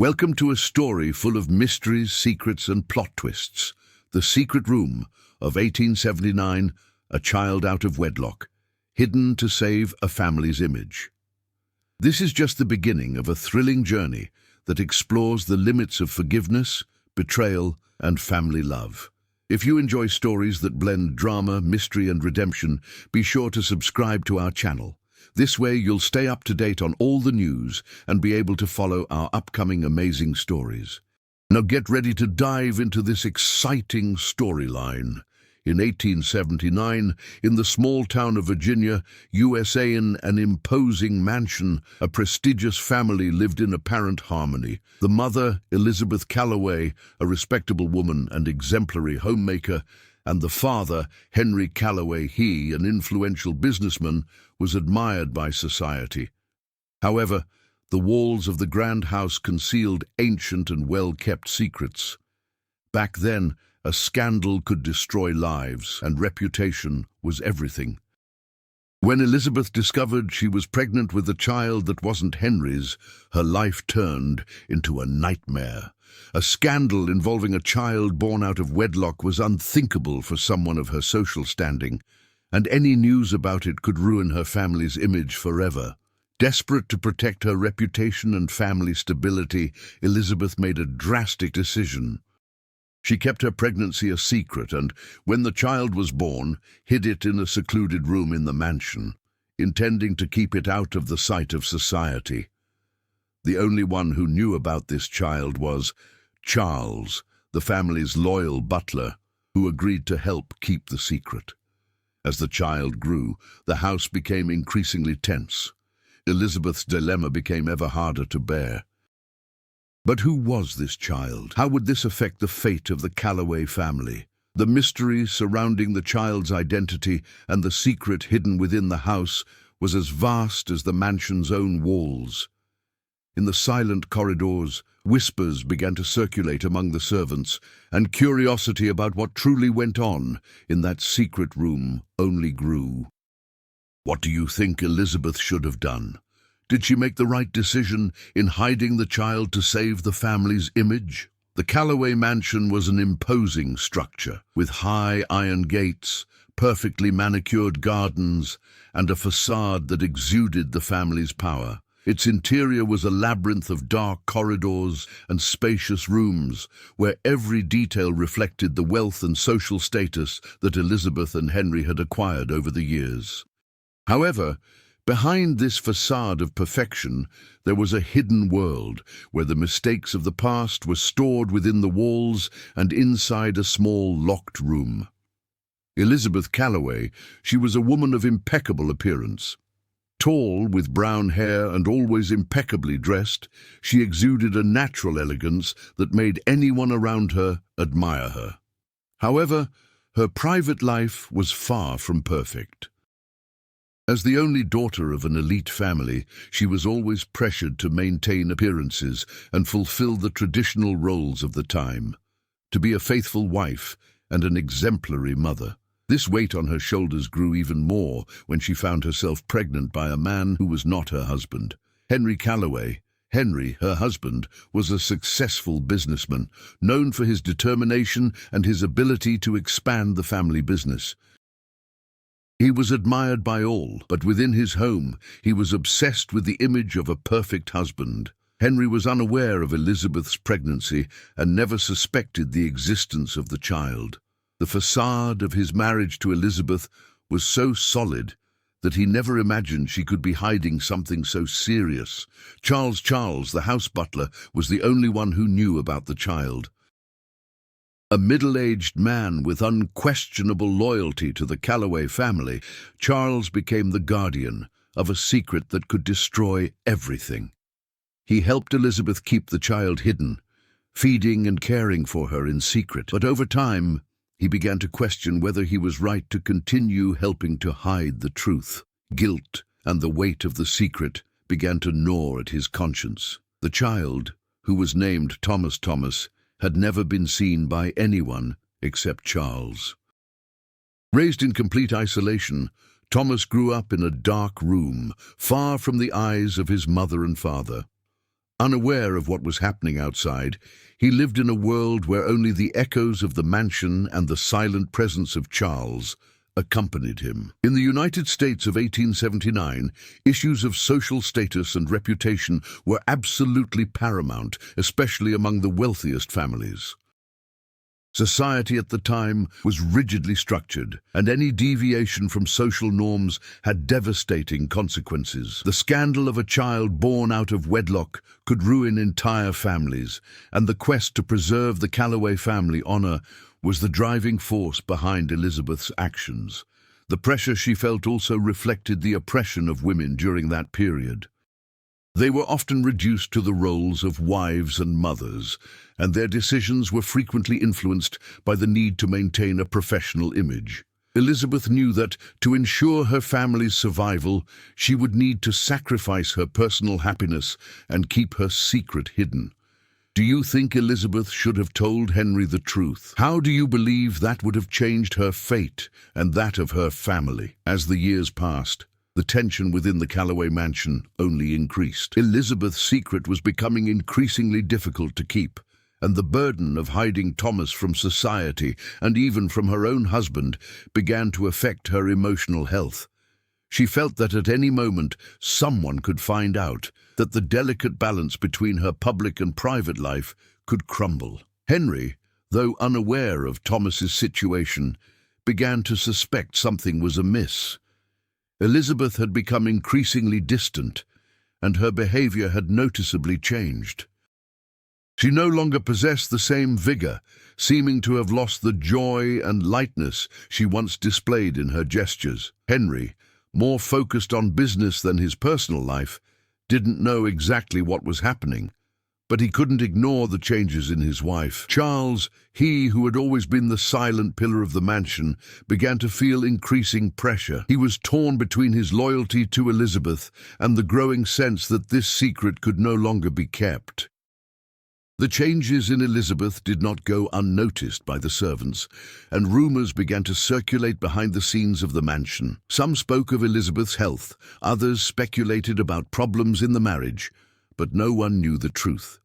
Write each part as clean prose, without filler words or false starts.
Welcome to a story full of mysteries, secrets, and plot twists. The Secret Room of 1879, A Child Out of Wedlock, hidden to save a family's image. This is just the beginning of a thrilling journey that explores the limits of forgiveness, betrayal, and family love. If you enjoy stories that blend drama, mystery, and redemption, be sure to subscribe to our channel. This way you'll stay up to date on all the news and be able to follow our upcoming amazing stories. Now get ready to dive into this exciting storyline. In 1879, in the small town of Virginia, USA, in an imposing mansion, a prestigious family lived in apparent harmony. The mother, Elizabeth Calloway, a respectable woman and exemplary homemaker, and the father, Henry Calloway, he, an influential businessman, was admired by society. However, the walls of the grand house concealed ancient and well-kept secrets. Back then, a scandal could destroy lives, and reputation was everything. When Elizabeth discovered she was pregnant with a child that wasn't Henry's, her life turned into a nightmare. A scandal involving a child born out of wedlock was unthinkable for someone of her social standing, and any news about it could ruin her family's image forever. Desperate to protect her reputation and family stability, Elizabeth made a drastic decision. She kept her pregnancy a secret and, when the child was born, hid it in a secluded room in the mansion, intending to keep it out of the sight of society. The only one who knew about this child was Charles, the family's loyal butler, who agreed to help keep the secret. As the child grew, the house became increasingly tense. Elizabeth's dilemma became ever harder to bear. But who was this child? How would this affect the fate of the Calloway family? The mystery surrounding the child's identity and the secret hidden within the house was as vast as the mansion's own walls. In the silent corridors, whispers began to circulate among the servants, and curiosity about what truly went on in that secret room only grew. What do you think Elizabeth should have done? Did she make the right decision in hiding the child to save the family's image? The Calloway mansion was an imposing structure, with high iron gates, perfectly manicured gardens, and a facade that exuded the family's power. Its interior was a labyrinth of dark corridors and spacious rooms, where every detail reflected the wealth and social status that Elizabeth and Henry had acquired over the years. However, behind this facade of perfection, there was a hidden world, where the mistakes of the past were stored within the walls and inside a small locked room. Elizabeth Calloway, she was a woman of impeccable appearance. Tall, with brown hair and always impeccably dressed, she exuded a natural elegance that made anyone around her admire her. However, her private life was far from perfect. As the only daughter of an elite family, she was always pressured to maintain appearances and fulfill the traditional roles of the time, to be a faithful wife and an exemplary mother. This weight on her shoulders grew even more when she found herself pregnant by a man who was not her husband. Henry Calloway. Henry, her husband, was a successful businessman, known for his determination and his ability to expand the family business. He was admired by all, but within his home, he was obsessed with the image of a perfect husband. Henry was unaware of Elizabeth's pregnancy and never suspected the existence of the child. The facade of his marriage to Elizabeth was so solid that he never imagined she could be hiding something so serious. Charles, the house butler, was the only one who knew about the child. A middle-aged man with unquestionable loyalty to the Calloway family, Charles became the guardian of a secret that could destroy everything. He helped Elizabeth keep the child hidden, feeding and caring for her in secret. But over time, he began to question whether he was right to continue helping to hide the truth. Guilt and the weight of the secret began to gnaw at his conscience. The child, who was named Thomas, had never been seen by anyone except Charles. Raised in complete isolation, Thomas grew up in a dark room, far from the eyes of his mother and father. Unaware of what was happening outside, he lived in a world where only the echoes of the mansion and the silent presence of Charles accompanied him. In the United States of 1879, issues of social status and reputation were absolutely paramount, especially among the wealthiest families. Society at the time was rigidly structured, and any deviation from social norms had devastating consequences. The scandal of a child born out of wedlock could ruin entire families, and the quest to preserve the Calloway family honor was the driving force behind Elizabeth's actions. The pressure she felt also reflected the oppression of women during that period. They were often reduced to the roles of wives and mothers, and their decisions were frequently influenced by the need to maintain a professional image. Elizabeth knew that, to ensure her family's survival, she would need to sacrifice her personal happiness and keep her secret hidden. Do you think Elizabeth should have told Henry the truth? How do you believe that would have changed her fate and that of her family? As the years passed, the tension within the Calloway mansion only increased. Elizabeth's secret was becoming increasingly difficult to keep, and the burden of hiding Thomas from society and even from her own husband began to affect her emotional health. She felt that at any moment someone could find out, that the delicate balance between her public and private life could crumble. Henry, though unaware of Thomas's situation, began to suspect something was amiss. Elizabeth had become increasingly distant, and her behavior had noticeably changed. She no longer possessed the same vigor, seeming to have lost the joy and lightness she once displayed in her gestures. Henry, more focused on business than his personal life, didn't know exactly what was happening, but he couldn't ignore the changes in his wife. Charles, he who had always been the silent pillar of the mansion, began to feel increasing pressure. He was torn between his loyalty to Elizabeth and the growing sense that this secret could no longer be kept. The changes in Elizabeth did not go unnoticed by the servants, and rumors began to circulate behind the scenes of the mansion. Some spoke of Elizabeth's health, others speculated about problems in the marriage, but no one knew the truth.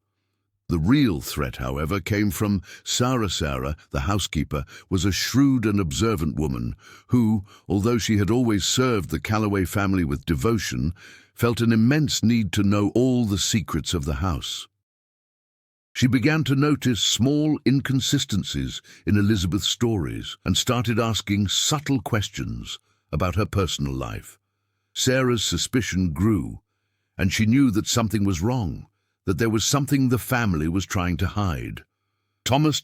The real threat, however, came from Sarah. Sarah, the housekeeper, was a shrewd and observant woman who, although she had always served the Calloway family with devotion, felt an immense need to know all the secrets of the house. She began to notice small inconsistencies in Elizabeth's stories and started asking subtle questions about her personal life. Sarah's suspicion grew, and she knew that something was wrong, that there was something the family was trying to hide. Thomas,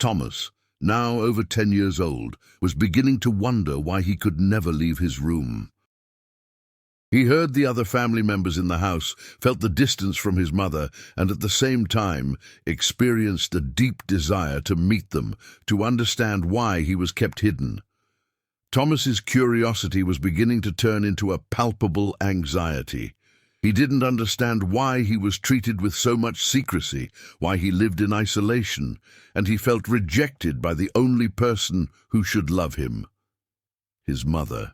now over 10 years old, was beginning to wonder why he could never leave his room. He heard the other family members in the house, felt the distance from his mother, and at the same time experienced a deep desire to meet them, to understand why he was kept hidden. Thomas's curiosity was beginning to turn into a palpable anxiety. He didn't understand why he was treated with so much secrecy, why he lived in isolation, and he felt rejected by the only person who should love him, his mother.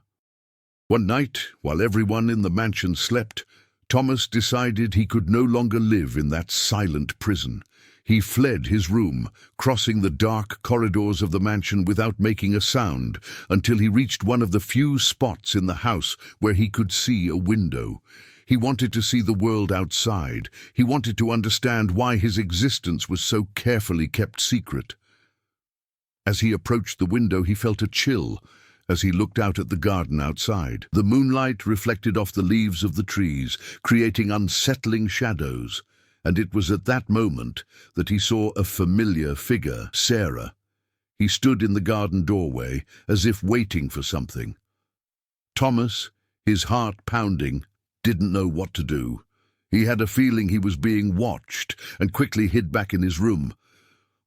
One night, while everyone in the mansion slept, Thomas decided he could no longer live in that silent prison. He fled his room, crossing the dark corridors of the mansion without making a sound, until he reached one of the few spots in the house where he could see a window. He wanted to see the world outside. He wanted to understand why his existence was so carefully kept secret. As he approached the window, he felt a chill as he looked out at the garden outside. The moonlight reflected off the leaves of the trees, creating unsettling shadows, and it was at that moment that he saw a familiar figure, Sarah. He stood in the garden doorway, as if waiting for something. Thomas, his heart pounding, didn't know what to do. He had a feeling he was being watched and quickly hid back in his room.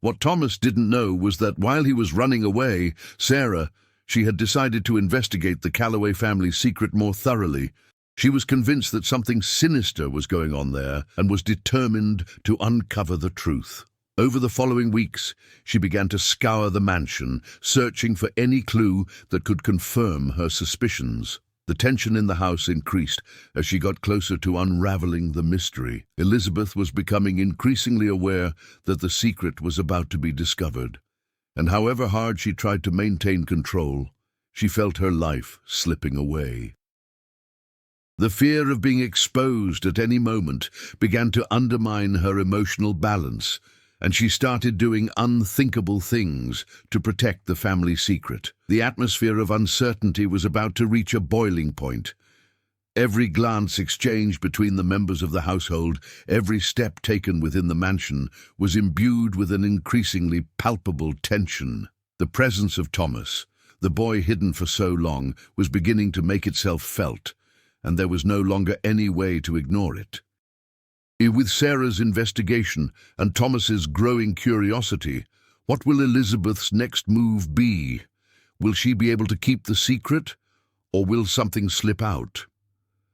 What Thomas didn't know was that while he was running away, Sarah, she had decided to investigate the Calloway family's secret more thoroughly. She was convinced that something sinister was going on there and was determined to uncover the truth. Over the following weeks, she began to scour the mansion, searching for any clue that could confirm her suspicions. The tension in the house increased as she got closer to unraveling the mystery. Elizabeth was becoming increasingly aware that the secret was about to be discovered, and however hard she tried to maintain control, she felt her life slipping away. The fear of being exposed at any moment began to undermine her emotional balance, and she started doing unthinkable things to protect the family secret. The atmosphere of uncertainty was about to reach a boiling point. Every glance exchanged between the members of the household, every step taken within the mansion, was imbued with an increasingly palpable tension. The presence of Thomas, the boy hidden for so long, was beginning to make itself felt, and there was no longer any way to ignore it. With Sarah's investigation and Thomas's growing curiosity, what will Elizabeth's next move be? Will she be able to keep the secret, or will something slip out?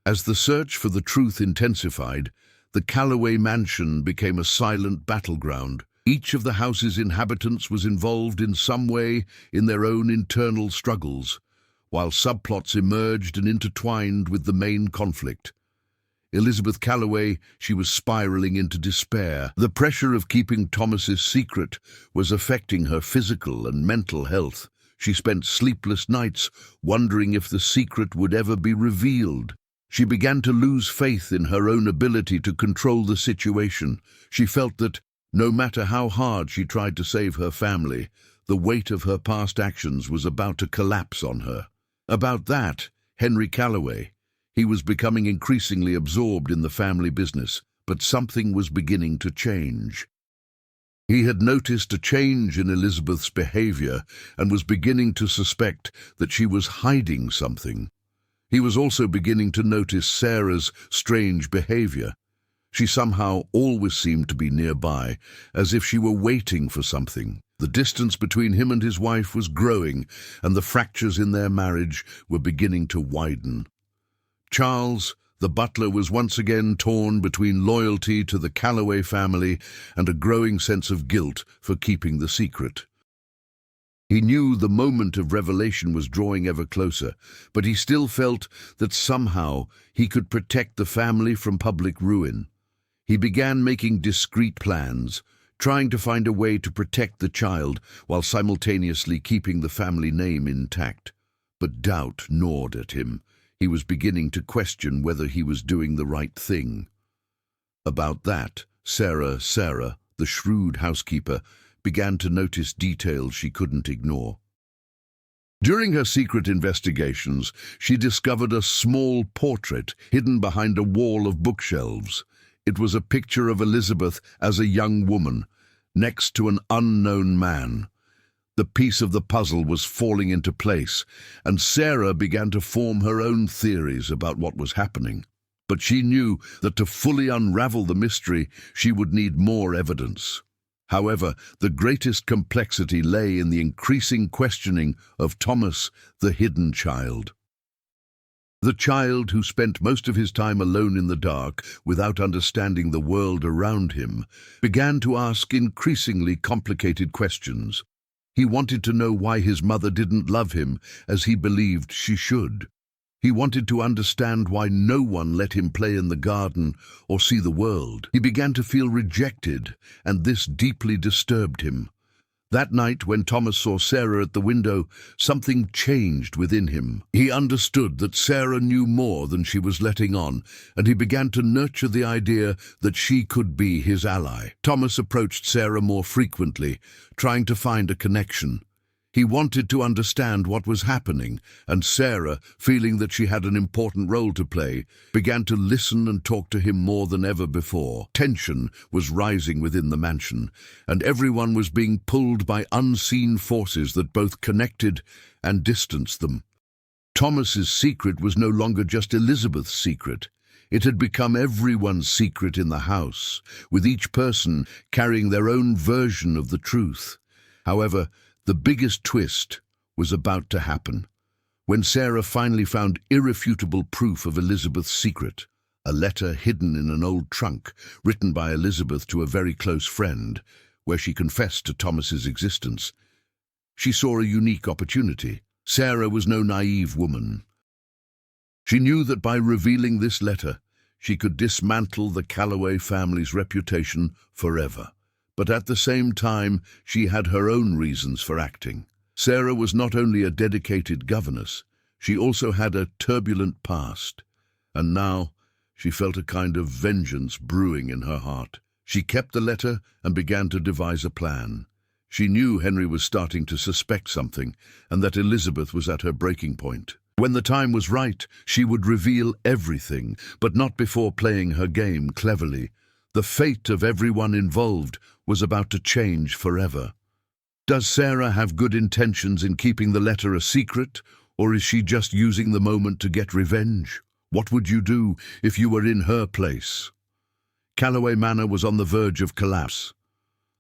As the search for the truth intensified, the Calloway mansion became a silent battleground. Each of the house's inhabitants was involved in some way in their own internal struggles, while subplots emerged and intertwined with the main conflict. Elizabeth Calloway, she was spiraling into despair. The pressure of keeping Thomas's secret was affecting her physical and mental health. She spent sleepless nights wondering if the secret would ever be revealed. She began to lose faith in her own ability to control the situation. She felt that, no matter how hard she tried to save her family, the weight of her past actions was about to collapse on her. About that, Henry Calloway. He was becoming increasingly absorbed in the family business, but something was beginning to change. He had noticed a change in Elizabeth's behavior and was beginning to suspect that she was hiding something. He was also beginning to notice Sarah's strange behavior. She somehow always seemed to be nearby, as if she were waiting for something. The distance between him and his wife was growing, and the fractures in their marriage were beginning to widen. Charles, the butler, was once again torn between loyalty to the Calloway family and a growing sense of guilt for keeping the secret. He knew the moment of revelation was drawing ever closer, but he still felt that somehow he could protect the family from public ruin. He began making discreet plans, trying to find a way to protect the child while simultaneously keeping the family name intact. But doubt gnawed at him. He was beginning to question whether he was doing the right thing. About that, Sarah, the shrewd housekeeper, began to notice details she couldn't ignore. During her secret investigations, she discovered a small portrait hidden behind a wall of bookshelves. It was a picture of Elizabeth as a young woman, next to an unknown man. The piece of the puzzle was falling into place, and Sarah began to form her own theories about what was happening. But she knew that to fully unravel the mystery, she would need more evidence. However, the greatest complexity lay in the increasing questioning of Thomas, the hidden child. The child who spent most of his time alone in the dark, without understanding the world around him, began to ask increasingly complicated questions. He wanted to know why his mother didn't love him as he believed she should. He wanted to understand why no one let him play in the garden or see the world. He began to feel rejected, and this deeply disturbed him. That night, when Thomas saw Sarah at the window, something changed within him. He understood that Sarah knew more than she was letting on, and he began to nurture the idea that she could be his ally. Thomas approached Sarah more frequently, trying to find a connection. He wanted to understand what was happening, and Sarah, feeling that she had an important role to play, began to listen and talk to him more than ever before. Tension was rising within the mansion, and everyone was being pulled by unseen forces that both connected and distanced them. Thomas's secret was no longer just Elizabeth's secret. It had become everyone's secret in the house, with each person carrying their own version of the truth. However, the biggest twist was about to happen. When Sarah finally found irrefutable proof of Elizabeth's secret, a letter hidden in an old trunk, written by Elizabeth to a very close friend, where she confessed to Thomas's existence, she saw a unique opportunity. Sarah was no naive woman. She knew that by revealing this letter, she could dismantle the Calloway family's reputation forever. But at the same time, she had her own reasons for acting. Sarah was not only a dedicated governess, she also had a turbulent past. And now, she felt a kind of vengeance brewing in her heart. She kept the letter and began to devise a plan. She knew Henry was starting to suspect something, and that Elizabeth was at her breaking point. When the time was right, she would reveal everything, but not before playing her game cleverly. The fate of everyone involved was about to change forever. Does Sarah have good intentions in keeping the letter a secret, or is she just using the moment to get revenge? What would you do if you were in her place? Calloway Manor was on the verge of collapse.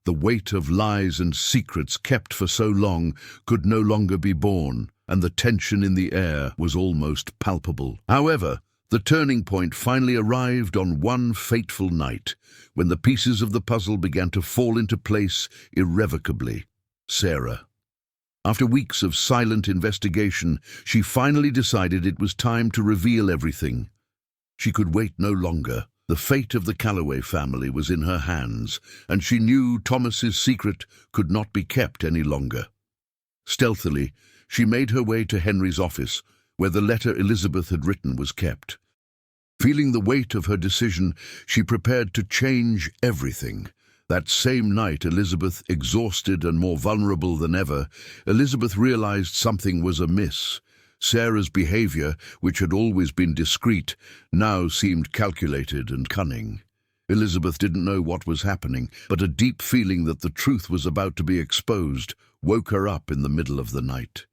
The weight of lies and secrets kept for so long could no longer be borne, and the tension in the air was almost palpable. However, the turning point finally arrived on one fateful night, when the pieces of the puzzle began to fall into place irrevocably. Sarah. After weeks of silent investigation, she finally decided it was time to reveal everything. She could wait no longer. The fate of the Calloway family was in her hands, and she knew Thomas's secret could not be kept any longer. Stealthily, she made her way to Henry's office, where the letter Elizabeth had written was kept. Feeling the weight of her decision, she prepared to change everything. That same night, Elizabeth, exhausted and more vulnerable than ever, Elizabeth realized something was amiss. Sarah's behavior, which had always been discreet, now seemed calculated and cunning. Elizabeth didn't know what was happening, but a deep feeling that the truth was about to be exposed woke her up in the middle of the night.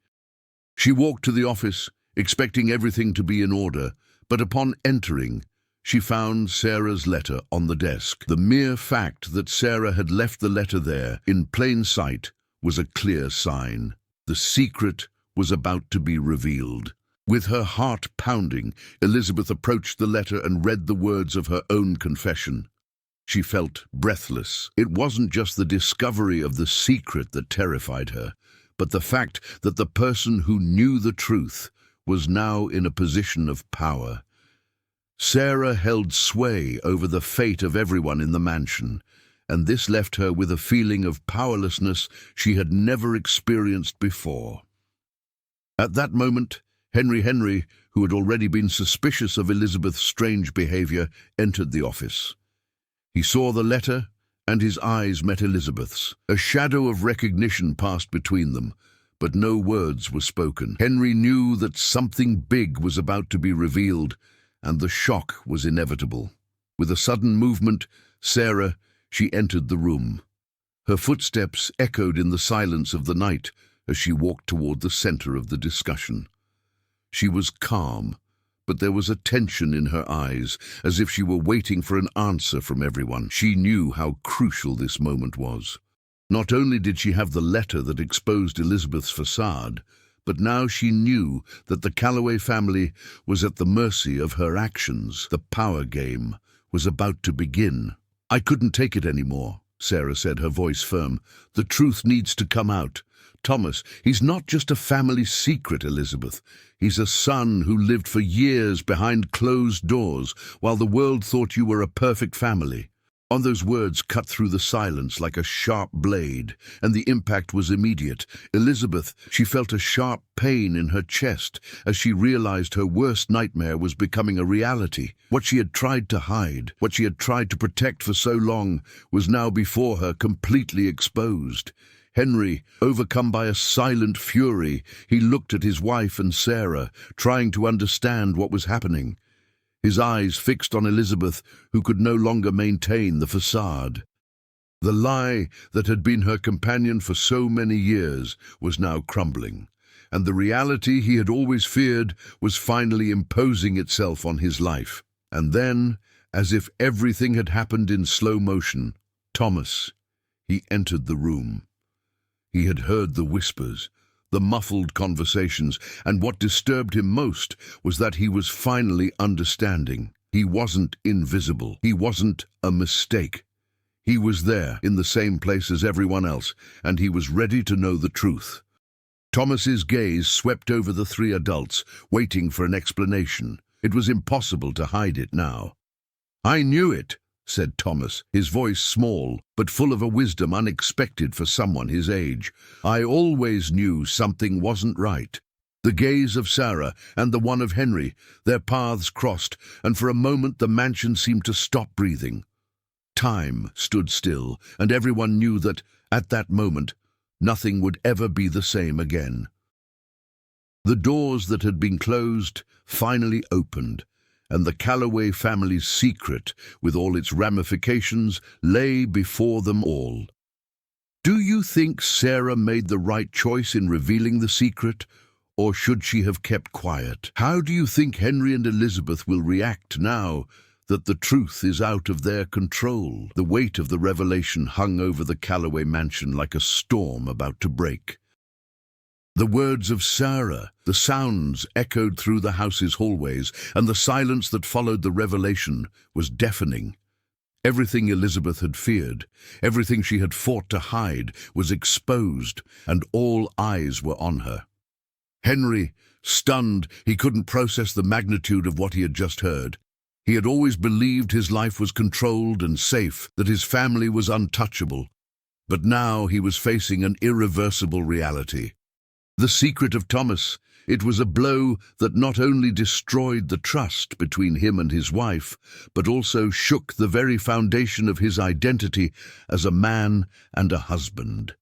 She walked to the office, expecting everything to be in order, but upon entering, she found Sarah's letter on the desk. The mere fact that Sarah had left the letter there, in plain sight, was a clear sign. The secret was about to be revealed. With her heart pounding, Elizabeth approached the letter and read the words of her own confession. She felt breathless. It wasn't just the discovery of the secret that terrified her, but the fact that the person who knew the truth was now in a position of power. Sarah held sway over the fate of everyone in the mansion, and this left her with a feeling of powerlessness she had never experienced before. At that moment, Henry, who had already been suspicious of Elizabeth's strange behavior, entered the office. He saw the letter, and his eyes met Elizabeth's. A shadow of recognition passed between them, but no words were spoken. Henry knew that something big was about to be revealed, and the shock was inevitable. With a sudden movement, Sarah, she entered the room. Her footsteps echoed in the silence of the night as she walked toward the center of the discussion. She was calm, but there was a tension in her eyes, as if she were waiting for an answer from everyone. She knew how crucial this moment was. Not only did she have the letter that exposed Elizabeth's facade, but now she knew that the Calloway family was at the mercy of her actions. The power game was about to begin. "I couldn't take it anymore," Sarah said, her voice firm. "The truth needs to come out. Thomas, he's not just a family secret, Elizabeth. He's a son who lived for years behind closed doors while the world thought you were a perfect family." On those words cut through the silence like a sharp blade, and the impact was immediate. Elizabeth, she felt a sharp pain in her chest as she realized her worst nightmare was becoming a reality. What she had tried to hide, what she had tried to protect for so long, was now before her, completely exposed. Henry, overcome by a silent fury, he looked at his wife and Sarah, trying to understand what was happening. His eyes fixed on Elizabeth, who could no longer maintain the facade. The lie that had been her companion for so many years was now crumbling, and the reality he had always feared was finally imposing itself on his life. And then, as if everything had happened in slow motion, Thomas, he entered the room. He had heard the whispers, the muffled conversations, and what disturbed him most was that he was finally understanding. He wasn't invisible. He wasn't a mistake. He was there, in the same place as everyone else, and he was ready to know the truth. Thomas's gaze swept over the three adults, waiting for an explanation. It was impossible to hide it now. "I knew it," said Thomas, his voice small, but full of a wisdom unexpected for someone his age. "I always knew something wasn't right." The gaze of Sarah and the one of Henry, their paths crossed, and for a moment the mansion seemed to stop breathing. Time stood still, and everyone knew that, at that moment, nothing would ever be the same again. The doors that had been closed finally opened, and the Calloway family's secret, with all its ramifications, lay before them all. Do you think Sarah made the right choice in revealing the secret, or should she have kept quiet? How do you think Henry and Elizabeth will react now that the truth is out of their control? The weight of the revelation hung over the Calloway mansion like a storm about to break. The words of Sarah, the sounds echoed through the house's hallways, and the silence that followed the revelation was deafening. Everything Elizabeth had feared, everything she had fought to hide, was exposed, and all eyes were on her. Henry, stunned, he couldn't process the magnitude of what he had just heard. He had always believed his life was controlled and safe, that his family was untouchable. But now he was facing an irreversible reality. The secret of Thomas. It was a blow that not only destroyed the trust between him and his wife, but also shook the very foundation of his identity as a man and a husband.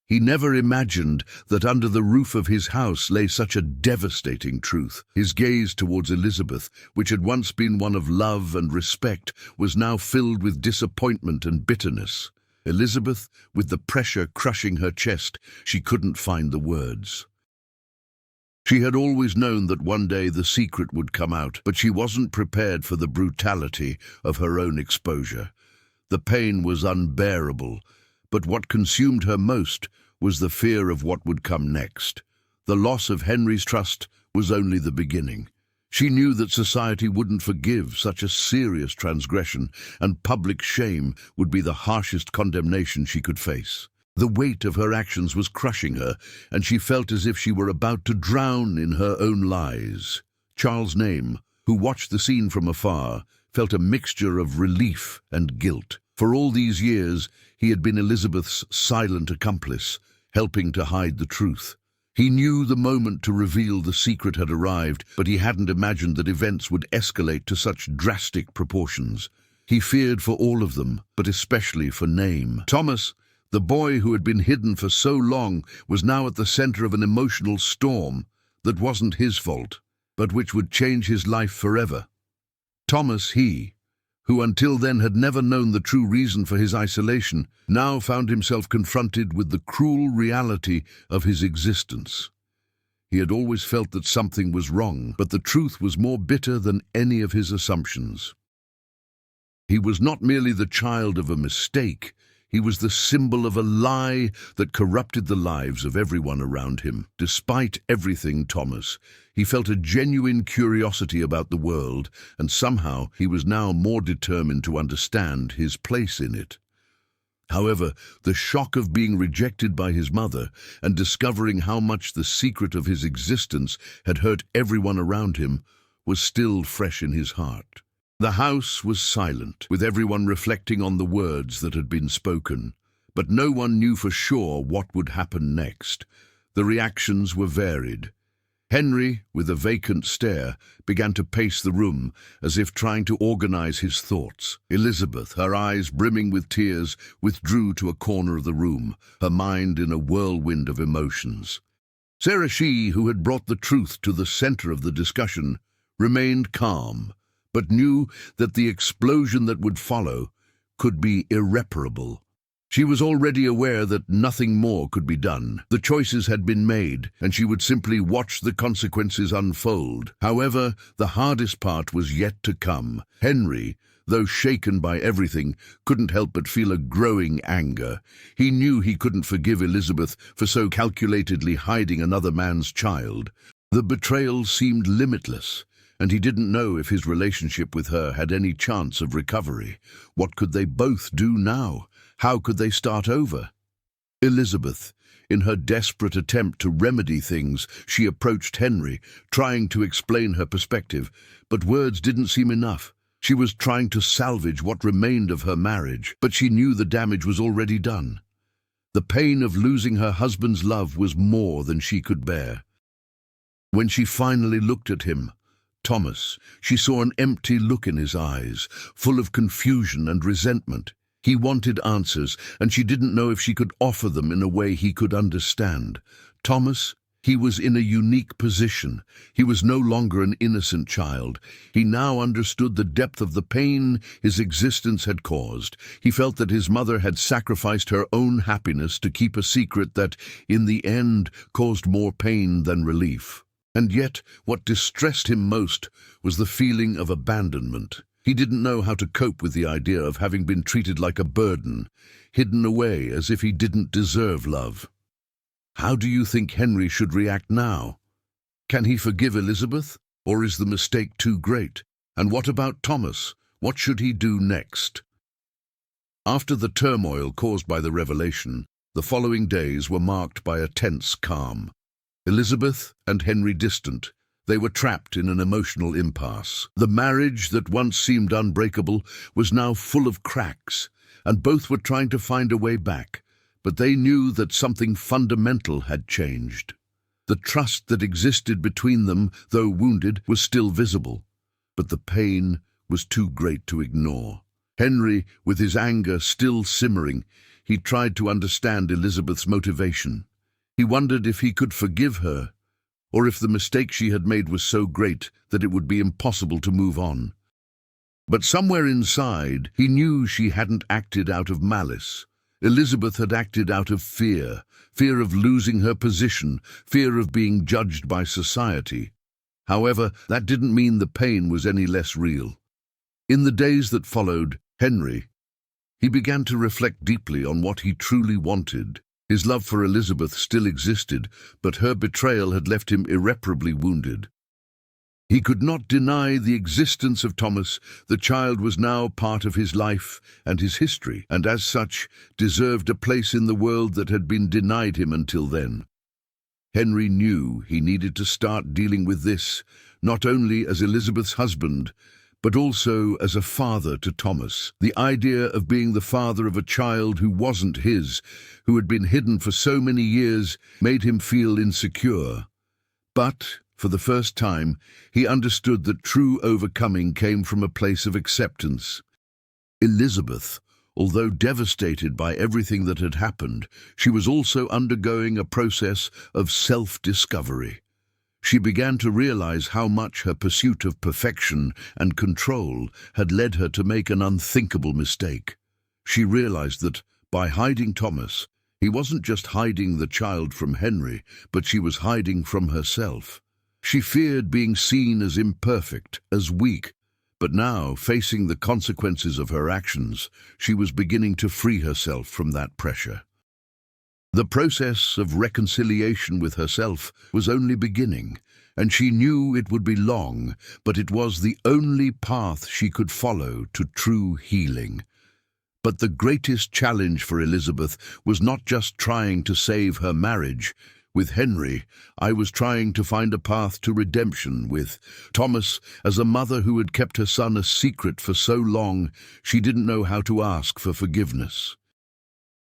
He never imagined that under the roof of his house lay such a devastating truth. His gaze towards Elizabeth, which had once been one of love and respect, was now filled with disappointment and bitterness. Elizabeth, with the pressure crushing her chest, she couldn't find the words. She had always known that one day the secret would come out, but she wasn't prepared for the brutality of her own exposure. The pain was unbearable, but what consumed her most was the fear of what would come next. The loss of Henry's trust was only the beginning. She knew that society wouldn't forgive such a serious transgression, and public shame would be the harshest condemnation she could face. The weight of her actions was crushing her, and she felt as if she were about to drown in her own lies. Charles Name, who watched the scene from afar, felt a mixture of relief and guilt. For all these years, he had been Elizabeth's silent accomplice, helping to hide the truth. He knew the moment to reveal the secret had arrived, but he hadn't imagined that events would escalate to such drastic proportions. He feared for all of them, but especially for Name. Thomas, the boy who had been hidden for so long, was now at the center of an emotional storm that wasn't his fault, but which would change his life forever. Thomas, who until then had never known the true reason for his isolation, now found himself confronted with the cruel reality of his existence. He had always felt that something was wrong, but the truth was more bitter than any of his assumptions. He was not merely the child of a mistake, he was the symbol of a lie that corrupted the lives of everyone around him. Despite everything, Thomas, he felt a genuine curiosity about the world, and somehow he was now more determined to understand his place in it. However, the shock of being rejected by his mother and discovering how much the secret of his existence had hurt everyone around him was still fresh in his heart. The house was silent, with everyone reflecting on the words that had been spoken, but no one knew for sure what would happen next. The reactions were varied. Henry, with a vacant stare, began to pace the room, as if trying to organize his thoughts. Elizabeth, her eyes brimming with tears, withdrew to a corner of the room, her mind in a whirlwind of emotions. Sarah, who had brought the truth to the center of the discussion, remained calm, but knew that the explosion that would follow could be irreparable. She was already aware that nothing more could be done. The choices had been made, and she would simply watch the consequences unfold. However, the hardest part was yet to come. Henry, though shaken by everything, couldn't help but feel a growing anger. He knew he couldn't forgive Elizabeth for so calculatedly hiding another man's child. The betrayal seemed limitless, and he didn't know if his relationship with her had any chance of recovery. What could they both do now? How could they start over? Elizabeth, in her desperate attempt to remedy things, she approached Henry, trying to explain her perspective, but words didn't seem enough. She was trying to salvage what remained of her marriage, but she knew the damage was already done. The pain of losing her husband's love was more than she could bear. When she finally looked at him, Thomas, she saw an empty look in his eyes, full of confusion and resentment. He wanted answers, and she didn't know if she could offer them in a way he could understand. Thomas, he was in a unique position. He was no longer an innocent child. He now understood the depth of the pain his existence had caused. He felt that his mother had sacrificed her own happiness to keep a secret that, in the end, caused more pain than relief. And yet, what distressed him most was the feeling of abandonment. He didn't know how to cope with the idea of having been treated like a burden, hidden away as if he didn't deserve love. How do you think Henry should react now? Can he forgive Elizabeth, or is the mistake too great? And what about Thomas? What should he do next? After the turmoil caused by the revelation, the following days were marked by a tense calm. Elizabeth and Henry distant. They were trapped in an emotional impasse. The marriage that once seemed unbreakable was now full of cracks, and both were trying to find a way back, but they knew that something fundamental had changed. The trust that existed between them, though wounded, was still visible, but the pain was too great to ignore. Henry, with his anger still simmering, he tried to understand Elizabeth's motivation. He wondered if he could forgive her, or if the mistake she had made was so great that it would be impossible to move on. But somewhere inside, he knew she hadn't acted out of malice. Elizabeth had acted out of fear, fear of losing her position, fear of being judged by society. However, that didn't mean the pain was any less real. In the days that followed, he began to reflect deeply on what he truly wanted. His love for Elizabeth still existed, but her betrayal had left him irreparably wounded. He could not deny the existence of Thomas. The child was now part of his life and his history, and as such deserved a place in the world that had been denied him until then. Henry knew he needed to start dealing with this, not only as Elizabeth's husband, but also as a father to Thomas. The idea of being the father of a child who wasn't his, who had been hidden for so many years, made him feel insecure. But, for the first time, he understood that true overcoming came from a place of acceptance. Elizabeth, although devastated by everything that had happened, she was also undergoing a process of self-discovery. She began to realize how much her pursuit of perfection and control had led her to make an unthinkable mistake. She realized that, by hiding Thomas, he wasn't just hiding the child from Henry, but she was hiding from herself. She feared being seen as imperfect, as weak, but now, facing the consequences of her actions, she was beginning to free herself from that pressure. The process of reconciliation with herself was only beginning, and she knew it would be long, but it was the only path she could follow to true healing. But the greatest challenge for Elizabeth was not just trying to save her marriage. With Henry, I was trying to find a path to redemption. With Thomas, as a mother who had kept her son a secret for so long, she didn't know how to ask for forgiveness.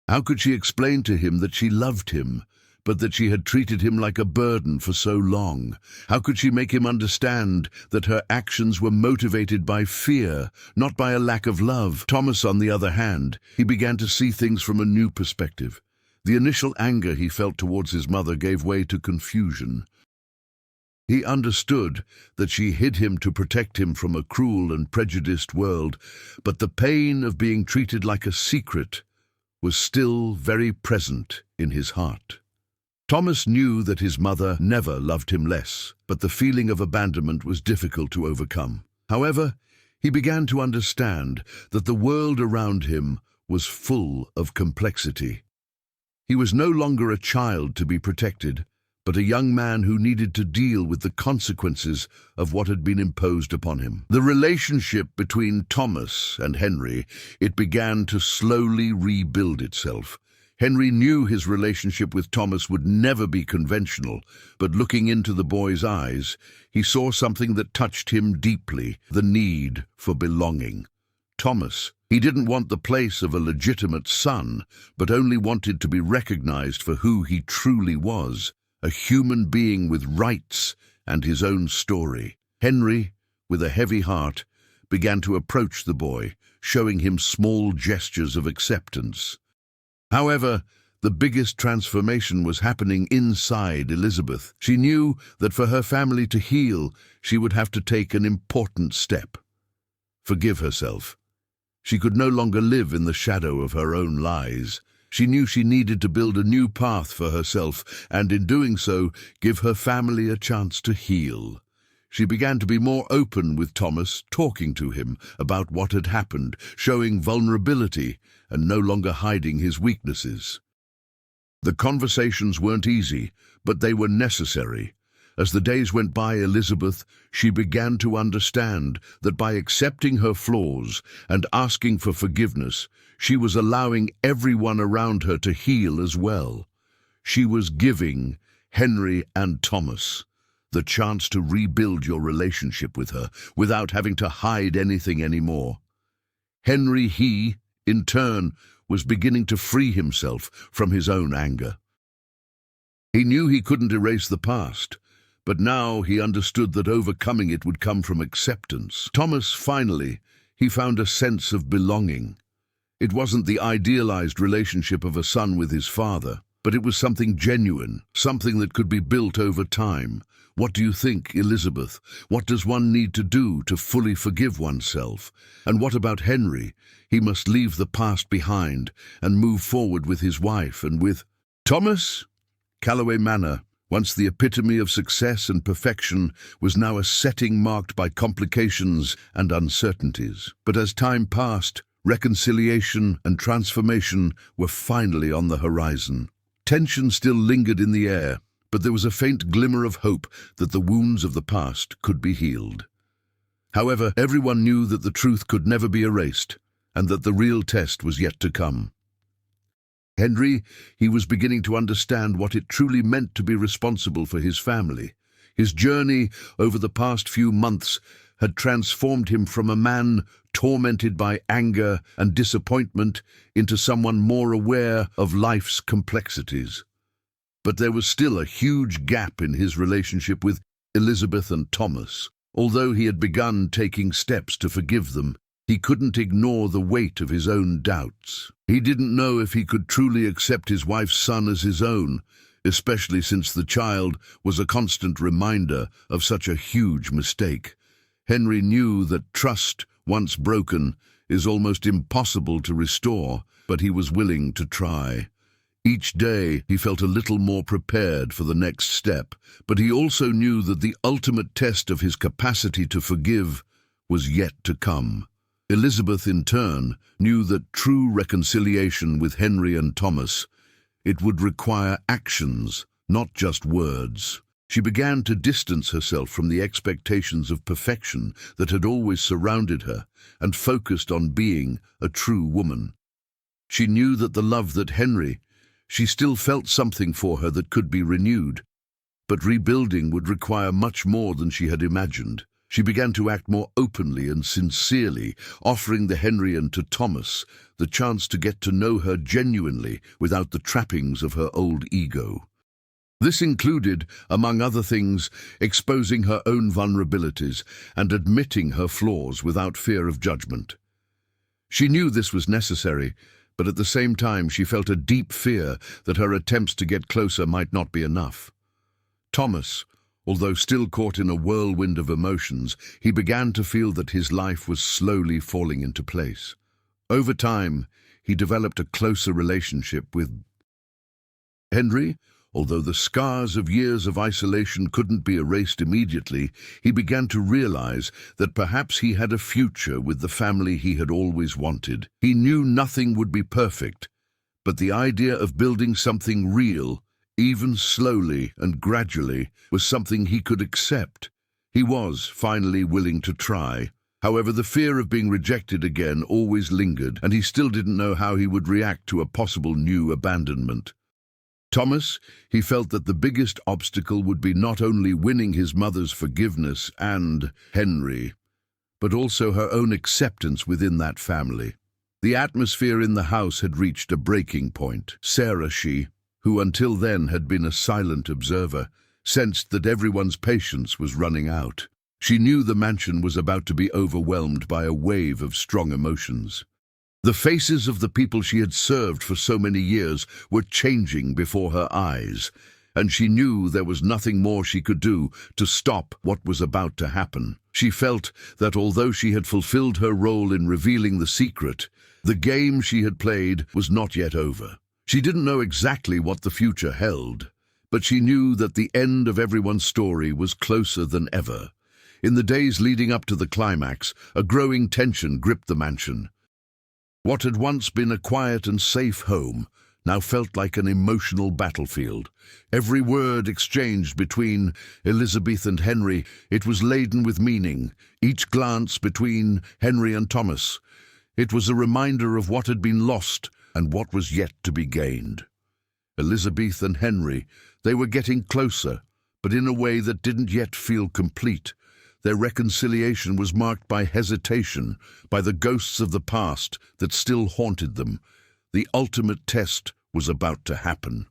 How could she explain to him that she loved him, but that she had treated him like a burden for so long? How could she make him understand that her actions were motivated by fear, not by a lack of love? Thomas, on the other hand, he began to see things from a new perspective. The initial anger he felt towards his mother gave way to confusion. He understood that she hid him to protect him from a cruel and prejudiced world, but the pain of being treated like a secret was still very present in his heart. Thomas knew that his mother never loved him less, but the feeling of abandonment was difficult to overcome. However, he began to understand that the world around him was full of complexity. He was no longer a child to be protected, but a young man who needed to deal with the consequences of what had been imposed upon him. The relationship between Thomas and Henry, it began to slowly rebuild itself. Henry knew his relationship with Thomas would never be conventional, but looking into the boy's eyes, he saw something that touched him deeply, the need for belonging. Thomas, he didn't want the place of a legitimate son, but only wanted to be recognized for who he truly was, a human being with rights and his own story. Henry, with a heavy heart, began to approach the boy, showing him small gestures of acceptance. However, the biggest transformation was happening inside Elizabeth. She knew that for her family to heal, she would have to take an important step. Forgive herself. She could no longer live in the shadow of her own lies. She knew she needed to build a new path for herself, and in doing so, give her family a chance to heal. She began to be more open with Thomas, talking to him about what had happened, showing vulnerability, and no longer hiding his weaknesses. The conversations weren't easy, but they were necessary. As the days went by, Elizabeth, she began to understand that by accepting her flaws and asking for forgiveness, she was allowing everyone around her to heal as well. She was giving Henry and Thomas the chance to rebuild your relationship with her without having to hide anything anymore. Henry, in turn, was beginning to free himself from his own anger. He knew he couldn't erase the past, but now he understood that overcoming it would come from acceptance. Thomas, finally, he found a sense of belonging. It wasn't the idealized relationship of a son with his father, but it was something genuine, something that could be built over time. What do you think, Elizabeth? What does one need to do to fully forgive oneself? And what about Henry? He must leave the past behind and move forward with his wife and with Thomas. Callaway Manor, once the epitome of success and perfection, was now a setting marked by complications and uncertainties. But as time passed, reconciliation and transformation were finally on the horizon. Tension still lingered in the air, but there was a faint glimmer of hope that the wounds of the past could be healed. However, everyone knew that the truth could never be erased, and that the real test was yet to come. Henry, he was beginning to understand what it truly meant to be responsible for his family. His journey over the past few months had transformed him from a man tormented by anger and disappointment into someone more aware of life's complexities. But there was still a huge gap in his relationship with Elizabeth and Thomas. Although he had begun taking steps to forgive them, he couldn't ignore the weight of his own doubts. He didn't know if he could truly accept his wife's son as his own, especially since the child was a constant reminder of such a huge mistake. Henry knew that trust, once broken, is almost impossible to restore, but he was willing to try. Each day he felt a little more prepared for the next step, but he also knew that the ultimate test of his capacity to forgive was yet to come. Elizabeth, in turn, knew that true reconciliation with Henry and Thomas, it would require actions, not just words. She began to distance herself from the expectations of perfection that had always surrounded her and focused on being a true woman. She knew that the love that she still felt something for her that could be renewed, but rebuilding would require much more than she had imagined. She began to act more openly and sincerely, offering the Henry and to Thomas the chance to get to know her genuinely without the trappings of her old ego. This included, among other things, exposing her own vulnerabilities and admitting her flaws without fear of judgment. She knew this was necessary, but at the same time she felt a deep fear that her attempts to get closer might not be enough. Thomas, although still caught in a whirlwind of emotions, he began to feel that his life was slowly falling into place. Over time, he developed a closer relationship with Henry. Although the scars of years of isolation couldn't be erased immediately, he began to realize that perhaps he had a future with the family he had always wanted. He knew nothing would be perfect, but the idea of building something real, even slowly and gradually, was something he could accept. He was finally willing to try. However, the fear of being rejected again always lingered, and he still didn't know how he would react to a possible new abandonment. Thomas, he felt that the biggest obstacle would be not only winning his mother's forgiveness and Henry, but also her own acceptance within that family. The atmosphere in the house had reached a breaking point. Sarah, who until then had been a silent observer, sensed that everyone's patience was running out. She knew the mansion was about to be overwhelmed by a wave of strong emotions. The faces of the people she had served for so many years were changing before her eyes, and she knew there was nothing more she could do to stop what was about to happen. She felt that although she had fulfilled her role in revealing the secret, the game she had played was not yet over. She didn't know exactly what the future held, but she knew that the end of everyone's story was closer than ever. In the days leading up to the climax, a growing tension gripped the mansion. What had once been a quiet and safe home now felt like an emotional battlefield. Every word exchanged between Elizabeth and Henry, it was laden with meaning. Each glance between Henry and Thomas, it was a reminder of what had been lost and what was yet to be gained. Elizabeth and Henry, they were getting closer, but in a way that didn't yet feel complete. Their reconciliation was marked by hesitation, by the ghosts of the past that still haunted them. The ultimate test was about to happen.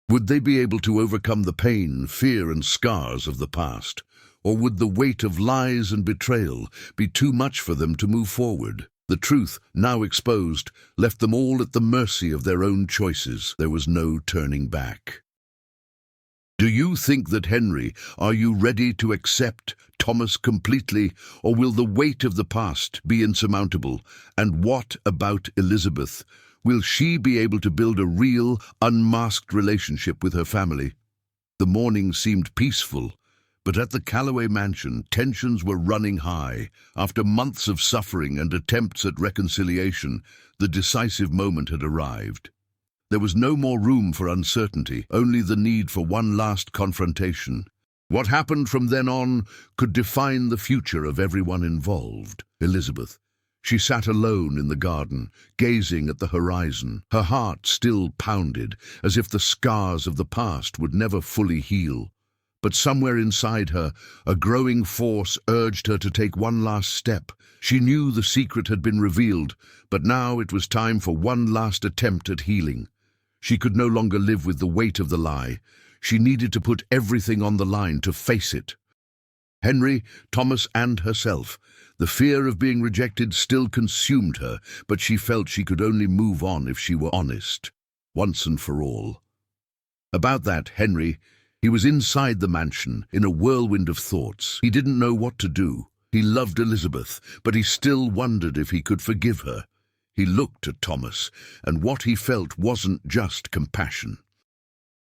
Would they be able to overcome the pain, fear, and scars of the past? Or would the weight of lies and betrayal be too much for them to move forward? The truth, now exposed, left them all at the mercy of their own choices. There was no turning back. Do you think that, Henry, are you ready to accept Thomas completely, or will the weight of the past be insurmountable? And what about Elizabeth? Will she be able to build a real, unmasked relationship with her family? The morning seemed peaceful, but at the Calloway mansion, tensions were running high. After months of suffering and attempts at reconciliation, the decisive moment had arrived. There was no more room for uncertainty, only the need for one last confrontation. What happened from then on could define the future of everyone involved. Elizabeth. She sat alone in the garden, gazing at the horizon. Her heart still pounded, as if the scars of the past would never fully heal. But somewhere inside her, a growing force urged her to take one last step. She knew the secret had been revealed, but now it was time for one last attempt at healing. She could no longer live with the weight of the lie. She needed to put everything on the line to face it. Henry, Thomas, and herself. The fear of being rejected still consumed her, but she felt she could only move on if she were honest, once and for all. About that, Henry, he was inside the mansion, in a whirlwind of thoughts. He didn't know what to do. He loved Elizabeth, but he still wondered if he could forgive her. He looked at Thomas, and what he felt wasn't just compassion.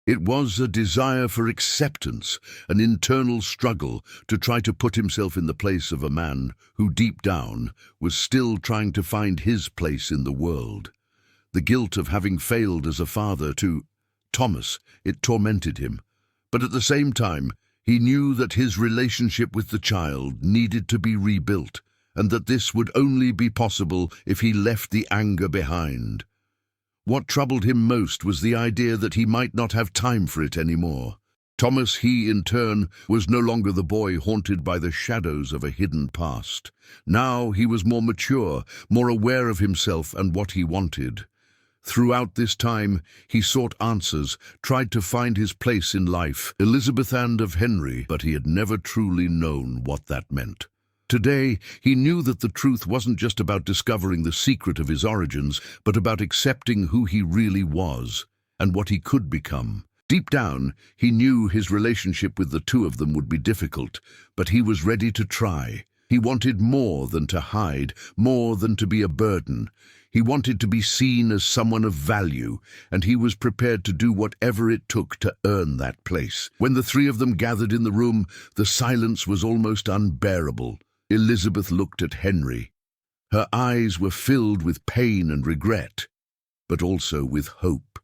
It was a desire for acceptance, an internal struggle to try to put himself in the place of a man who, deep down, was still trying to find his place in the world. The guilt of having failed as a father to Thomas, it tormented him. But at the same time, he knew that his relationship with the child needed to be rebuilt, and that this would only be possible if he left the anger behind. What troubled him most was the idea that he might not have time for it anymore. Thomas, he, in turn, was no longer the boy haunted by the shadows of a hidden past. Now he was more mature, more aware of himself and what he wanted. Throughout this time, he sought answers, tried to find his place in life, Elizabeth and of Henry, but he had never truly known what that meant. Today, he knew that the truth wasn't just about discovering the secret of his origins, but about accepting who he really was and what he could become. Deep down, he knew his relationship with the two of them would be difficult, but he was ready to try. He wanted more than to hide, more than to be a burden. He wanted to be seen as someone of value, and he was prepared to do whatever it took to earn that place. When the three of them gathered in the room, the silence was almost unbearable. Elizabeth looked at Henry. Her eyes were filled with pain and regret, but also with hope.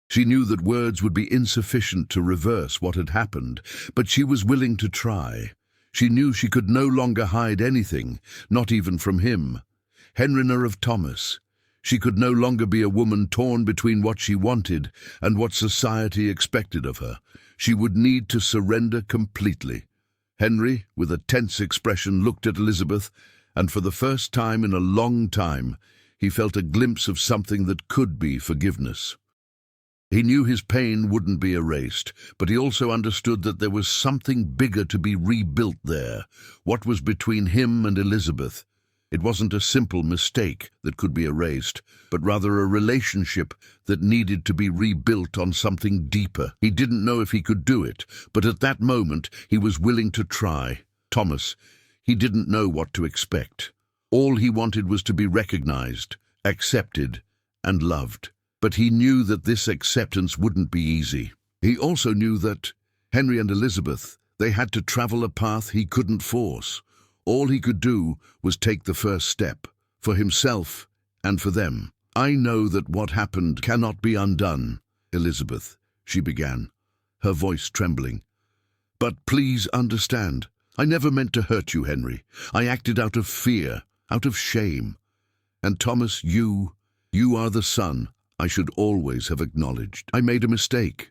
She knew that words would be insufficient to reverse what had happened, but she was willing to try. She knew she could no longer hide anything, not even from him. Henrina of Thomas. She could no longer be a woman torn between what she wanted and what society expected of her. She would need to surrender completely. Henry, with a tense expression, looked at Elizabeth, and for the first time in a long time, he felt a glimpse of something that could be forgiveness. He knew his pain wouldn't be erased, but he also understood that there was something bigger to be rebuilt there. What was between him and Elizabeth? It wasn't a simple mistake that could be erased, but rather a relationship that needed to be rebuilt on something deeper. He didn't know if he could do it, but at that moment he was willing to try. Thomas, he didn't know what to expect. All he wanted was to be recognized, accepted, and loved. But he knew that this acceptance wouldn't be easy. He also knew that Henry and Elizabeth, they had to travel a path he couldn't force. All he could do was take the first step, for himself and for them. "I know that what happened cannot be undone, Elizabeth," she began, her voice trembling. "But please understand, I never meant to hurt you, Henry. I acted out of fear, out of shame. And Thomas, you are the son I should always have acknowledged. I made a mistake,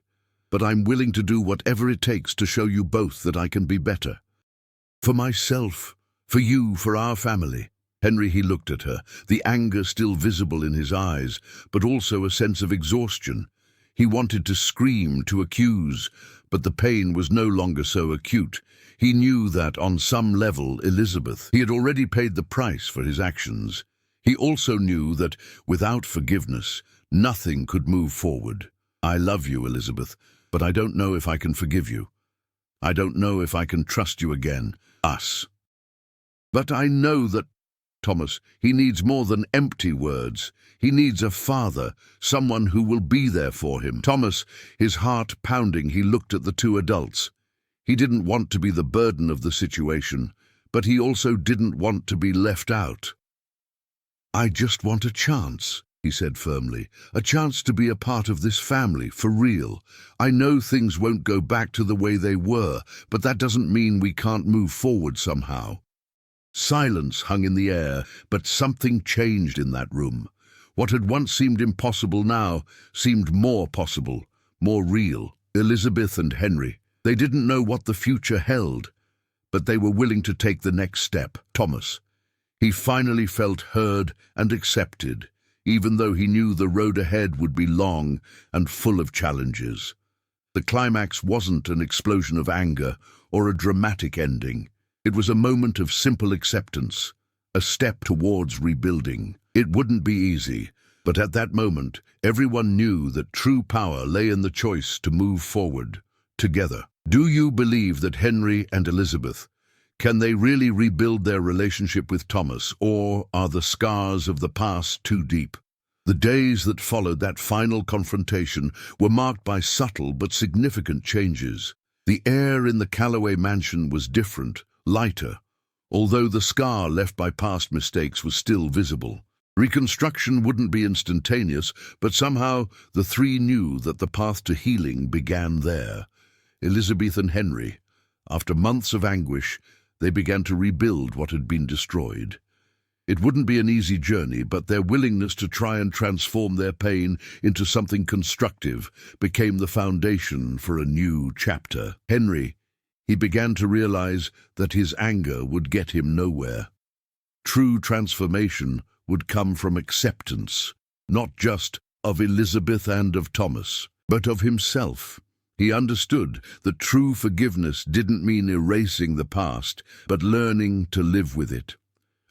but I'm willing to do whatever it takes to show you both that I can be better. For myself, for you, for our family." Henry, he looked at her, the anger still visible in his eyes, but also a sense of exhaustion. He wanted to scream, to accuse, but the pain was no longer so acute. He knew that, on some level, Elizabeth, he had already paid the price for his actions. He also knew that, without forgiveness, nothing could move forward. "I love you, Elizabeth, but I don't know if I can forgive you. I don't know if I can trust you again, us. But I know that Thomas, he needs more than empty words. He needs a father, someone who will be there for him." Thomas, his heart pounding, he looked at the two adults. He didn't want to be the burden of the situation, but he also didn't want to be left out. "I just want a chance," he said firmly, "a chance to be a part of this family, for real. I know things won't go back to the way they were, but that doesn't mean we can't move forward somehow." Silence hung in the air, but something changed in that room. What had once seemed impossible now seemed more possible, more real. Elizabeth and Henry, they didn't know what the future held, but they were willing to take the next step. Thomas, he finally felt heard and accepted, even though he knew the road ahead would be long and full of challenges. The climax wasn't an explosion of anger or a dramatic ending. It was a moment of simple acceptance, a step towards rebuilding. It wouldn't be easy, but at that moment, everyone knew that true power lay in the choice to move forward, together. Do you believe that Henry and Elizabeth, can they really rebuild their relationship with Thomas, or are the scars of the past too deep? The days that followed that final confrontation were marked by subtle but significant changes. The air in the Calloway mansion was different, lighter, although the scar left by past mistakes was still visible. Reconstruction wouldn't be instantaneous, but somehow the three knew that the path to healing began there. Elizabeth and Henry, after months of anguish, they began to rebuild what had been destroyed. It wouldn't be an easy journey, but their willingness to try and transform their pain into something constructive became the foundation for a new chapter. Henry, he began to realize that his anger would get him nowhere. True transformation would come from acceptance, not just of Elizabeth and of Thomas, but of himself. He understood that true forgiveness didn't mean erasing the past, but learning to live with it.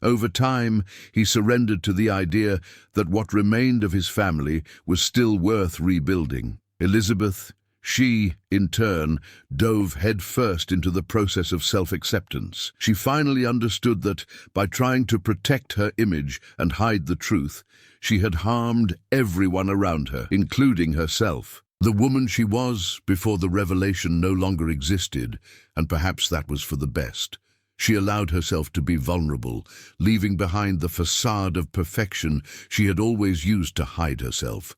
Over time, he surrendered to the idea that what remained of his family was still worth rebuilding. Elizabeth, she, in turn, dove headfirst into the process of self-acceptance. She finally understood that, by trying to protect her image and hide the truth, she had harmed everyone around her, including herself. The woman she was before the revelation no longer existed, and perhaps that was for the best. She allowed herself to be vulnerable, leaving behind the facade of perfection she had always used to hide herself.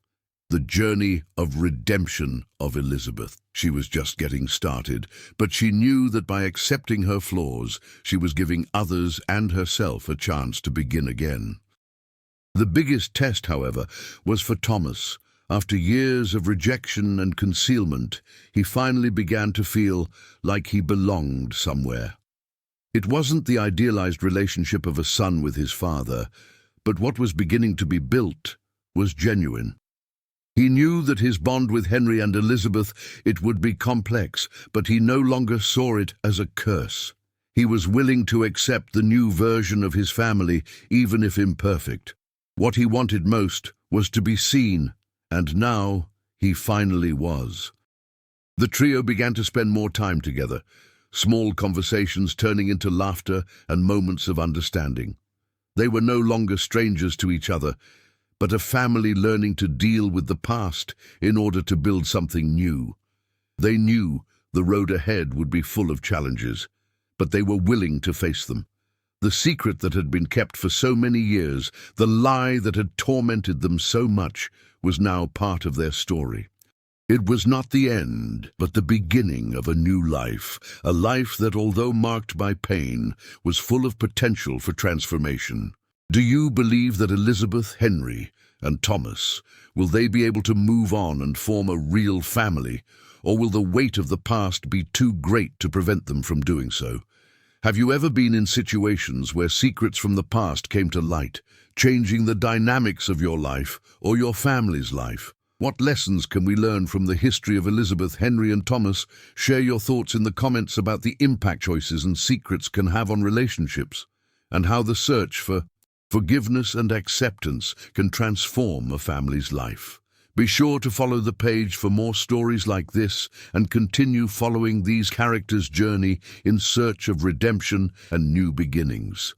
The journey of redemption of Elizabeth. She was just getting started, but she knew that by accepting her flaws, she was giving others and herself a chance to begin again. The biggest test, however, was for Thomas. After years of rejection and concealment, he finally began to feel like he belonged somewhere. It wasn't the idealized relationship of a son with his father, but what was beginning to be built was genuine. He knew that his bond with Henry and Elizabeth, it would be complex, but he no longer saw it as a curse. He was willing to accept the new version of his family, even if imperfect. What he wanted most was to be seen, and now he finally was. The trio began to spend more time together, small conversations turning into laughter and moments of understanding. They were no longer strangers to each other, but a family learning to deal with the past in order to build something new. They knew the road ahead would be full of challenges, but they were willing to face them. The secret that had been kept for so many years, the lie that had tormented them so much, was now part of their story. It was not the end, but the beginning of a new life, a life that, although marked by pain, was full of potential for transformation. Do you believe that Elizabeth, Henry, and Thomas, will they be able to move on and form a real family, or will the weight of the past be too great to prevent them from doing so? Have you ever been in situations where secrets from the past came to light, changing the dynamics of your life or your family's life? What lessons can we learn from the history of Elizabeth, Henry, and Thomas? Share your thoughts in the comments about the impact choices and secrets can have on relationships, and how the search for forgiveness and acceptance can transform a family's life. Be sure to follow the page for more stories like this and continue following these characters' journey in search of redemption and new beginnings.